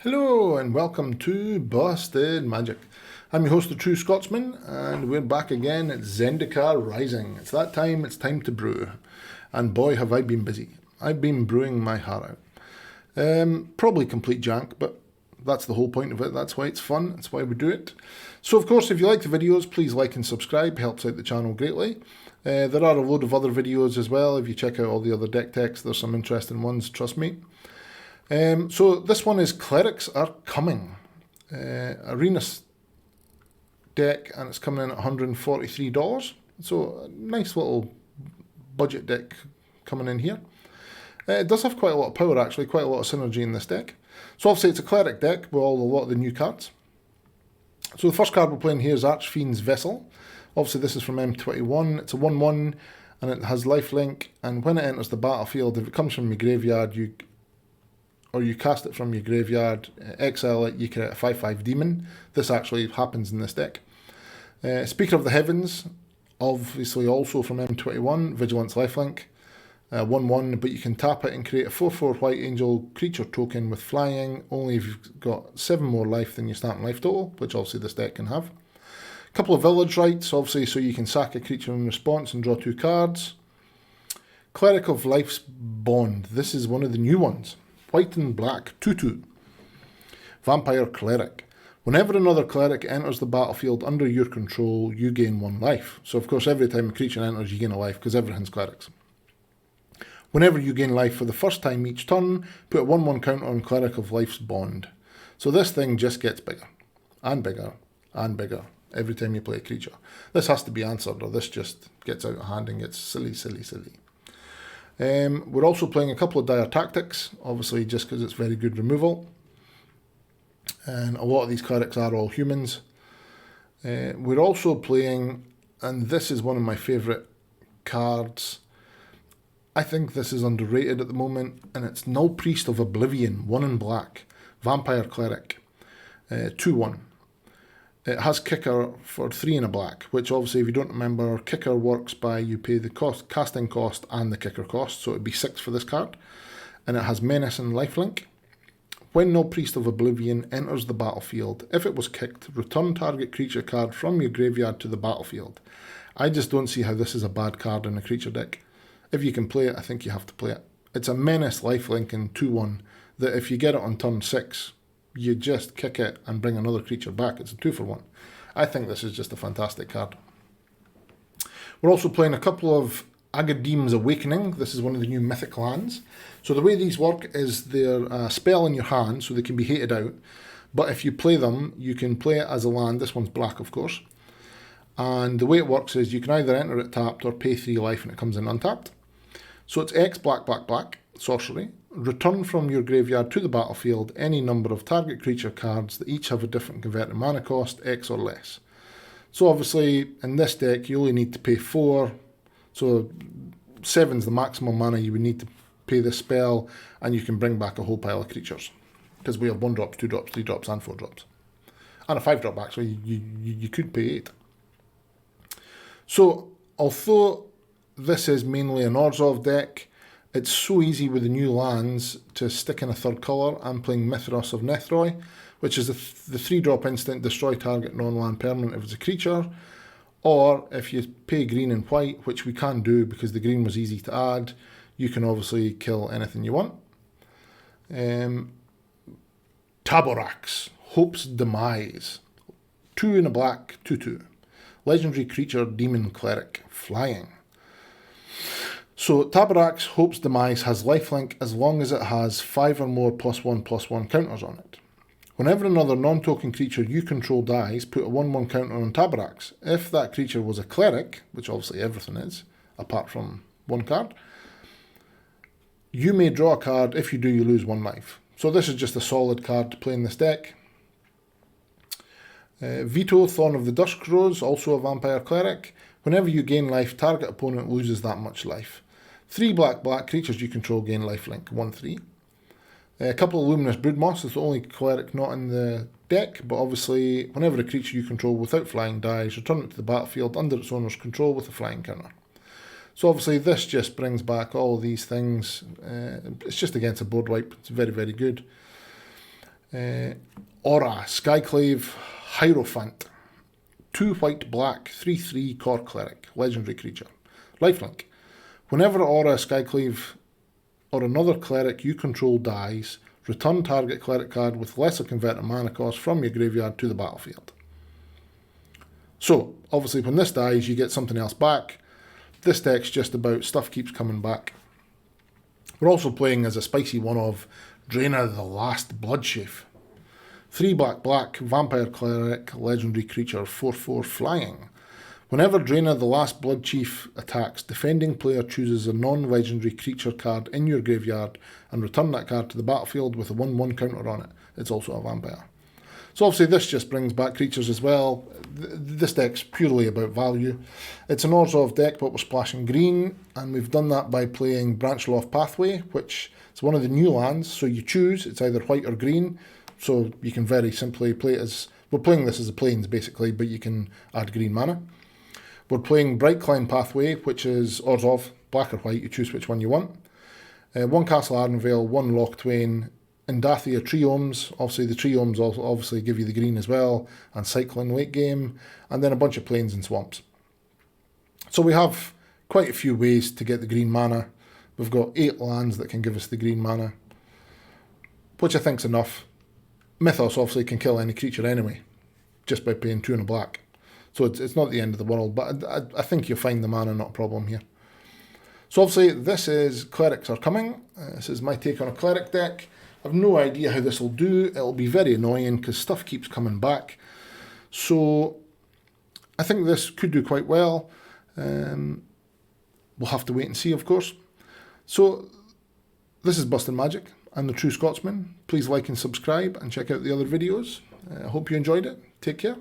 Hello and welcome to Busted Magic. I'm your host, the True Scotsman, and we're back again at ZENDIKAR Rising. It's that time, it's time to brew. And boy have I been busy. I've been brewing my heart out. Probably complete jank, but that's the whole point of it. That's why it's fun, that's why we do it. So of course, if you like the videos, please like and subscribe, helps out the channel greatly. There are a load of other videos as well. If you check out all the other deck techs, there's some interesting ones, trust me. So this one is Clerics Are Coming. Arena deck, and it's coming in at $143. So a nice little budget deck coming in here. It does have quite a lot of power actually, quite a lot of synergy in this deck. So obviously it's a Cleric deck with a lot of the new cards. So the first card we're playing here is Archfiend's Vessel. Obviously this is from M21, it's a 1-1 and it has lifelink, and when it enters the battlefield, if it comes from your graveyard, you cast it from your graveyard, exile it, you create a 5/5 demon. This actually happens in this deck. Speaker of the Heavens, obviously also from M21, Vigilance lifelink, 1/1, but you can tap it and create a 4/4 white angel creature token with flying, only if you've got 7 more life than your starting life total, which obviously this deck can have. A couple of village rights, obviously, so you can sack a creature in response and draw 2 cards. Cleric of Life's Bond, this is one of the new ones. White and black, 2/2. Vampire Cleric. Whenever another cleric enters the battlefield under your control, you gain 1 life. So of course every time a creature enters, you gain a life, because everything's clerics. Whenever you gain life for the first time each turn, put a 1/1 counter on Cleric of Life's Bond. So this thing just gets bigger, and bigger, and bigger, every time you play a creature. This has to be answered, or this just gets out of hand and gets silly, silly, silly. We're also playing a couple of Dire Tactics, obviously just because it's very good removal. And a lot of these clerics are all humans. We're also playing, and this is one of my favourite cards. I think this is underrated at the moment, and it's Null Priest of Oblivion, 1 in black. Vampire Cleric, 2/1. It has Kicker for 3 in a black, which obviously, if you don't remember, Kicker works by you pay the casting cost and the Kicker cost, so it'd be 6 for this card. And it has Menace and Lifelink. When No Priest of Oblivion enters the battlefield, if it was kicked, return target creature card from your graveyard to the battlefield. I just don't see how this is a bad card in a creature deck. If you can play it, I think you have to play it. It's a Menace Lifelink in 2/1 that if you get it on turn 6, you just kick it and bring another creature back. It's a 2-for-1. I think this is just a fantastic card. We're also playing a couple of Agademas Awakening. This is one of the new mythic lands. So the way these work is they're a spell in your hand, so they can be hated out. But if you play them, you can play it as a land. This one's black, of course. And the way it works is you can either enter it tapped or pay 3 life and it comes in untapped. So it's X black, black, black, sorcery. Return from your graveyard to the battlefield any number of target creature cards that each have a different converted mana cost, X or less. So obviously, in this deck, you only need to pay 4. So 7's the maximum mana you would need to pay this spell, and you can bring back a whole pile of creatures. Because we have 1-drops, 2-drops, 3-drops, and 4-drops. And a 5-drop, actually. You could pay 8. So, although this is mainly an Orzhov deck, it's so easy with the new lands to stick in a 3rd colour. I'm playing Mithras of Nethroi, which is the 3-drop instant, destroy target non-land permanent if it's a creature. Or if you pay green and white, which we can do because the green was easy to add, you can obviously kill anything you want. Taborax, Hope's Demise, 2 in a black, 2/2. Legendary creature, Demon Cleric, flying. So Taborax, Hope's Demise has lifelink as long as it has 5 or more +1/+1 counters on it. Whenever another non-token creature you control dies, put a 1/1 counter on Taborax. If that creature was a cleric, which obviously everything is, apart from 1 card, you may draw a card. If you do, you lose 1 life. So this is just a solid card to play in this deck. Veto, Thorn of the Dusk Rose, also a Vampire Cleric. Whenever you gain life, target opponent loses that much life. 3 black, black creatures you control gain lifelink, 1/3. A couple of Luminous Broodmoss is the only cleric not in the deck, but obviously whenever a creature you control without flying dies, return it to the battlefield under its owner's control with a flying counter. So obviously this just brings back all these things. It's just against a board wipe. It's very, very good. Aura, Skyclave, Hierophant. 2 white, black, 3/3 core cleric, legendary creature. Lifelink. Whenever Aura, Skyclave, or another cleric you control dies, return target cleric card with lesser converter mana cost from your graveyard to the battlefield. So, obviously when this dies, you get something else back. This deck's just about stuff keeps coming back. We're also playing as a spicy one of Draynor the Last Bloodchief. 3 black black, vampire cleric, legendary creature, 4/4 flying. Whenever Draynor the Last Bloodchief attacks, defending player chooses a non-legendary creature card in your graveyard and return that card to the battlefield with a 1/1 counter on it. It's also a vampire. So obviously this just brings back creatures as well. This deck's purely about value. It's an Orzhov deck, but we're splashing green, and we've done that by playing Branchloft Pathway, which is one of the new lands, so you choose, it's either white or green, so you can very simply play it as, we're playing this as a plains basically, but you can add green mana. We're playing Brightclimb Pathway, which is Orzhov, black or white, you choose which one you want. 1 Castle Ardenvale, 1 Loch Twain, Indathia Triomes, obviously the Triomes also obviously give you the green as well, and Cycling late game, and then a bunch of plains and swamps. So we have quite a few ways to get the green mana. We've got 8 lands that can give us the green mana, which I think's enough. Mythos obviously can kill any creature anyway, just by paying 2 and a black. So it's not the end of the world, but I think you'll find the mana not a problem here. So obviously this is Clerics Are Coming. This is my take on a Cleric deck. I've no idea how this will do. It'll be very annoying because stuff keeps coming back. So I think this could do quite well. We'll have to wait and see, of course. So this is Bustin' Magic. I'm the True Scotsman. Please like and subscribe and check out the other videos. I hope you enjoyed it. Take care.